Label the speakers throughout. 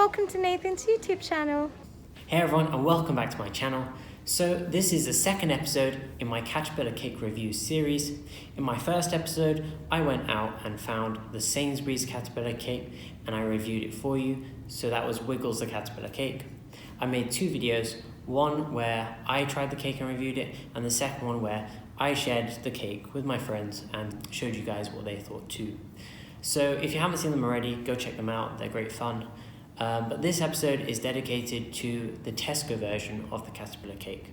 Speaker 1: welcome to Nathan's YouTube channel.
Speaker 2: Hey everyone, and welcome back to my channel. So this is the second episode in my caterpillar cake review series. In my first episode, I went out and found the Sainsbury's caterpillar cake and I reviewed it for you. So that was Wiggles the caterpillar cake. I made two videos, one where I tried the cake and reviewed it, and the second one where I shared the cake with my friends and showed you guys what they thought too. So if you haven't seen them already, go check them out, they're great fun. But this episode is dedicated to the Tesco version of the caterpillar cake.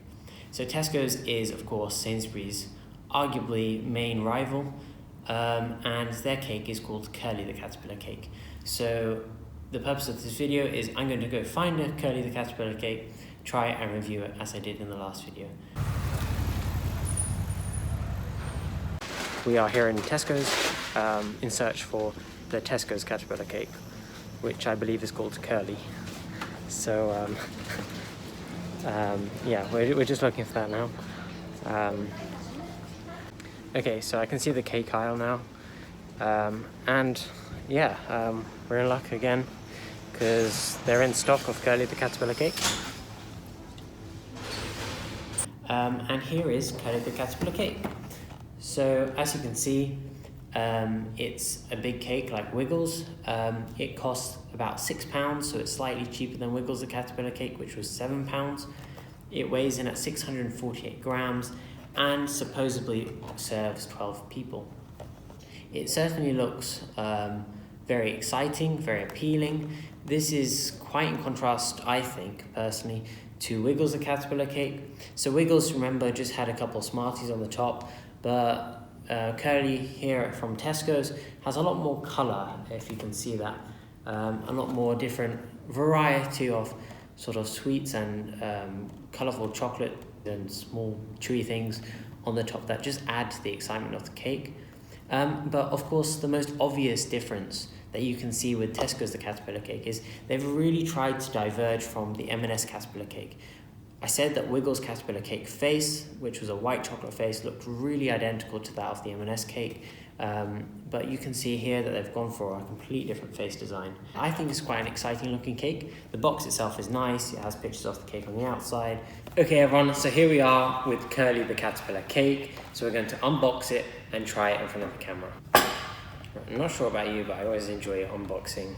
Speaker 2: So Tesco's is, of course, Sainsbury's arguably main rival, and their cake is called Curly the caterpillar cake. So the purpose of this video is I'm going to go find a Curly the caterpillar cake, try it and review it as I did in the last video. We are here in Tesco's in search for the Tesco's caterpillar cake, which I believe is called Curly. So yeah, we're just looking for that now. Okay, so I can see the cake aisle now, and yeah, we're in luck again because they're in stock of Curly the caterpillar cake. And here is Curly the caterpillar cake. So as you can see, it's a big cake like Wiggles. It costs about £6, so it's slightly cheaper than Wiggles the caterpillar cake, which was £7. It weighs in at 648 grams and supposedly serves 12 people. It certainly looks very exciting, very appealing. This is quite in contrast, I think, personally, to Wiggles the caterpillar cake. So Wiggles, remember, just had a couple of Smarties on the top, but Curly here from Tesco's has a lot more colour, if you can see that. A lot more different variety of sort of sweets and colourful chocolate and small chewy things on the top that just add to the excitement of the cake. But of course, the most obvious difference that you can see with Tesco's the caterpillar cake is they've really tried to diverge from the M&S caterpillar cake. I said that Wiggles caterpillar cake face, which was a white chocolate face, looked really identical to that of the M&S cake, but you can see here that they've gone for a completely different face design. I think it's quite an exciting looking cake. The box itself is nice, it has pictures of the cake on the outside. Okay everyone, so here we are with Curly the caterpillar cake. So we're going to unbox it and try it in front of the camera. I'm not sure about you, but I always enjoy unboxing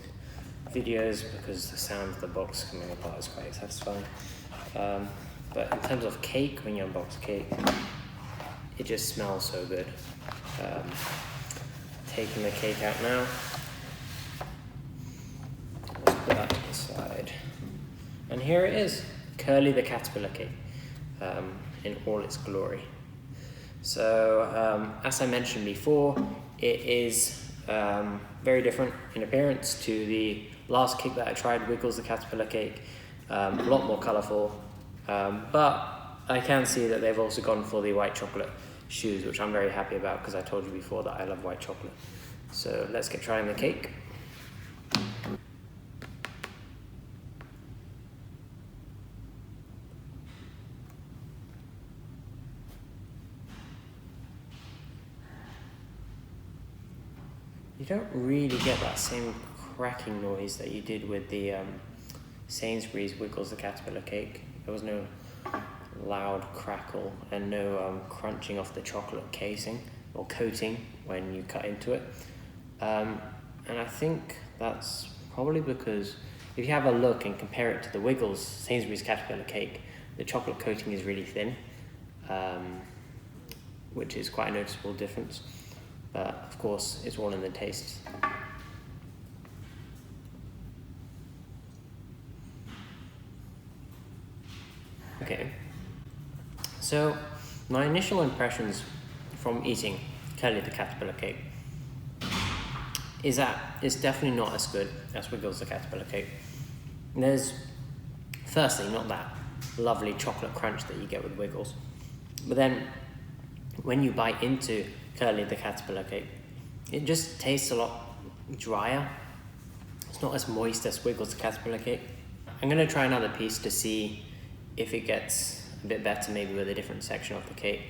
Speaker 2: videos because the sound of the box coming apart is quite satisfying. But in terms of cake, when you unbox cake, it just smells so good. Taking the cake out now. Let's put that to the side. And here it is, Curly the caterpillar cake, in all its glory. So, as I mentioned before, it is very different in appearance to the last cake that I tried, Wiggles the caterpillar cake. A lot more colourful, but I can see that they've also gone for the white chocolate shoes, which I'm very happy about because I told you before that I love white chocolate. So let's get trying the cake. You don't really get that same cracking noise that you did with the Sainsbury's Wiggles the caterpillar cake. There was no loud crackle and no crunching off the chocolate casing or coating when you cut into it. And I think that's probably because if you have a look and compare it to the Wiggles Sainsbury's caterpillar cake, the chocolate coating is really thin, which is quite a noticeable difference. But of course, it's all in the taste. Okay, so my initial impressions from eating Curly the caterpillar cake is that it's definitely not as good as Wiggles the caterpillar cake. There's, firstly, not that lovely chocolate crunch that you get with Wiggles, but then when you bite into Curly the caterpillar cake, it just tastes a lot drier. It's not as moist as Wiggles the caterpillar cake. I'm going to try another piece to see if it gets a bit better, maybe with a different section of the cake.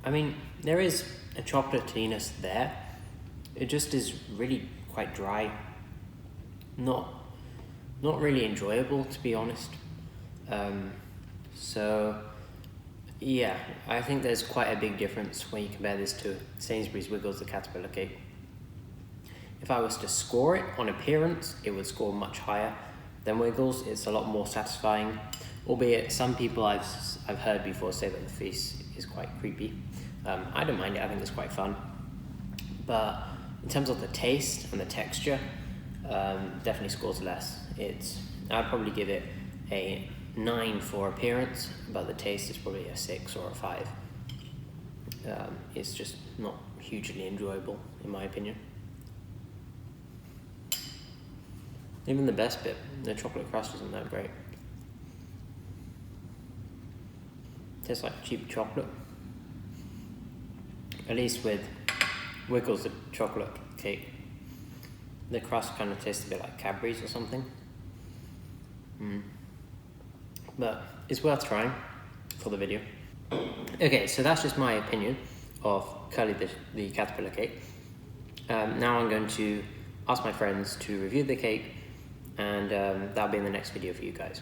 Speaker 2: I mean, there is a chocolatiness there. It just is really quite dry. Not really enjoyable, to be honest. So yeah, I think there's quite a big difference when you compare this to Sainsbury's Wiggles, the caterpillar cake. If I was to score it on appearance, it would score much higher than Wiggles. It's a lot more satisfying, albeit some people I've heard before say that the face is quite creepy. I don't mind it, I think it's quite fun. But in terms of the taste and the texture, definitely scores less. I'd probably give it a 9 for appearance, but the taste is probably a 6 or a 5. It's just not hugely enjoyable, in my opinion. Even the best bit, the chocolate crust, isn't that great. Tastes like cheap chocolate. At least with Wiggles, the chocolate cake, the crust kind of tastes a bit like Cadbury's or something. But it's worth trying for the video. Okay, so that's just my opinion of Curly the caterpillar cake. Now I'm going to ask my friends to review the cake, and that'll be in the next video for you guys.